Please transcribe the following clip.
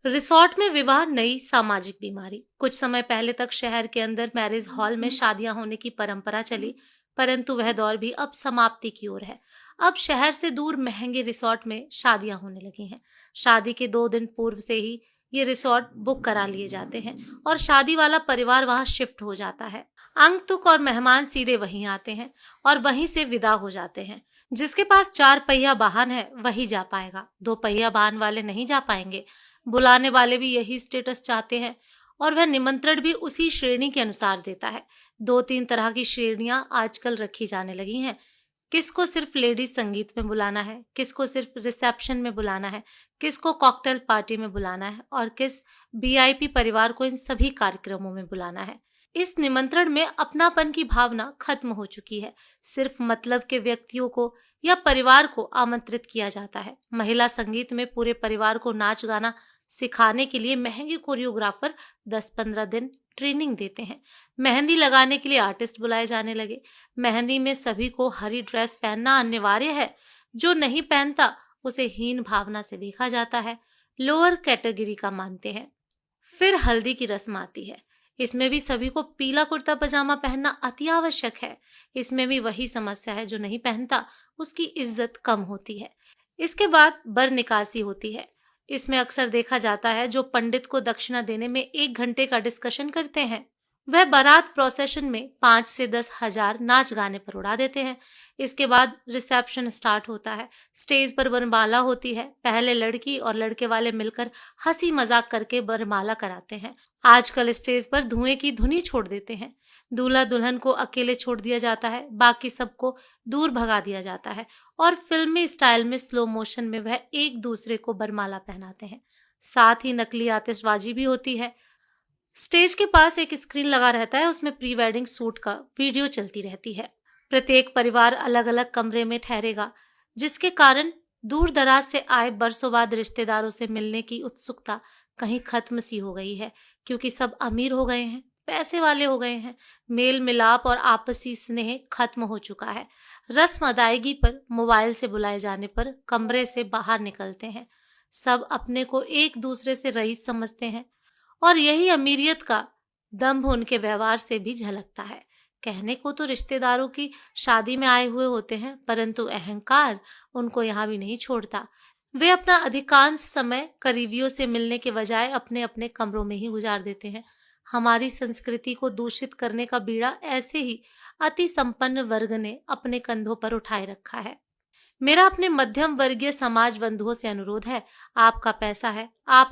Resort में विवाह नई सामाजिक बीमारी। कुछ समय पहले तक शहर के अंदर मैरिज हॉल में शादियां होने की परंपरा चली, परंतु वह दौर भी अब समाप्ति की ओर है। अब शहर से दूर महंगे रिसोर्ट में शादियां होने लगी हैं। शादी के 2 दिन पूर्व से ही ये रिसोर्ट बुक करा लिए जाते हैं और शादी वाला परिवार वहां शिफ्ट हो जाता है। आगंतुक और मेहमान सीधे वहीं आते हैं और वहीं से विदा हो जाते हैं। जिसके पास 4 पहिया वाहन है वही जा पाएगा, 2 पहिया वाहन वाले नहीं जा पाएंगे। बुलाने वाले भी यही स्टेटस चाहते हैं और वह निमंत्रण भी उसी श्रेणी के अनुसार देता है। 2-3 तरह की श्रेणियां आजकल रखी जाने लगी हैं। किसको सिर्फ लेडीज संगीत में बुलाना है, किसको सिर्फ रिसेप्शन में बुलाना है, किसको कॉकटेल पार्टी में बुलाना है और किस वीआईपी परिवार को इन सभी कार्यक्रमों में बुलाना है। इस निमंत्रण में अपनापन की भावना खत्म हो चुकी है। सिर्फ मतलब के व्यक्तियों को या परिवार को आमंत्रित किया जाता है। महिला संगीत में पूरे परिवार को नाच गाना सिखाने के लिए महंगे कोरियोग्राफर 10-15 दिन ट्रेनिंग देते हैं। मेहंदी लगाने के लिए आर्टिस्ट बुलाए जाने लगे। मेहंदी में सभी को हरी ड्रेस पहनना अनिवार्य है। जो नहीं पहनता उसे हीन भावना से देखा जाता है, लोअर कैटेगरी का मानते हैं। फिर हल्दी की रस्म आती है। इसमें भी सभी को पीला कुर्ता पजामा पहनना अति आवश्यक है। इसमें भी वही समस्या है, जो नहीं पहनता उसकी इज्जत कम होती है। इसके बाद बर निकासी होती है। इसमें अक्सर देखा जाता है जो पंडित को दक्षिणा देने में 1 घंटे का डिस्कशन करते हैं, वह बारात प्रोसेशन में 5 से 10 हजार नाच गाने पर उड़ा देते हैं। इसके बाद रिसेप्शन स्टार्ट होता है। स्टेज पर वरमाला होती है। पहले लड़की और लड़के वाले मिलकर हंसी मजाक करके वरमाला कराते हैं। आजकल स्टेज पर धुएं की धुनी छोड़ देते हैं। दूल्हा दुल्हन को अकेले छोड़ दिया जाता है, बाकी सबको दूर भगा दिया जाता है और फिल्मी स्टाइल में स्लो मोशन में वह एक दूसरे को वरमाला पहनाते हैं। साथ ही नकली आतिशबाजी भी होती है। स्टेज के पास एक स्क्रीन लगा रहता है, उसमें प्री वेडिंग शूट का वीडियो चलती रहती है। प्रत्येक परिवार अलग अलग कमरे में ठहरेगा, जिसके कारण दूर दराज से आए बरसों बाद रिश्तेदारों से मिलने की उत्सुकता कहीं खत्म सी हो गई है, क्योंकि सब अमीर हो गए हैं, पैसे वाले हो गए हैं। मेल मिलाप और आपसी स्नेह खत्म हो चुका है। रस्म अदायगी पर मोबाइल से बुलाए जाने पर कमरे से बाहर निकलते हैं। सब अपने को एक दूसरे से रईस समझते हैं और यही अमीरियत का दंभ उनके व्यवहार से भी झलकता है। कहने को तो रिश्तेदारों की शादी में आए हुए होते हैं, परंतु अहंकार उनको यहाँ भी नहीं छोड़ता। वे अपना अधिकांश समय करीबियों से मिलने के बजाय अपने अपने कमरों में ही गुजार देते हैं। हमारी संस्कृति को दूषित करने का बीड़ा ऐसे ही अति संपन्न वर्ग ने अपने कंधों पर उठाए रखा है। मेरा अपने मध्यम वर्गीय समाज बंधुओं से अनुरोध है, आपका पैसा है, आप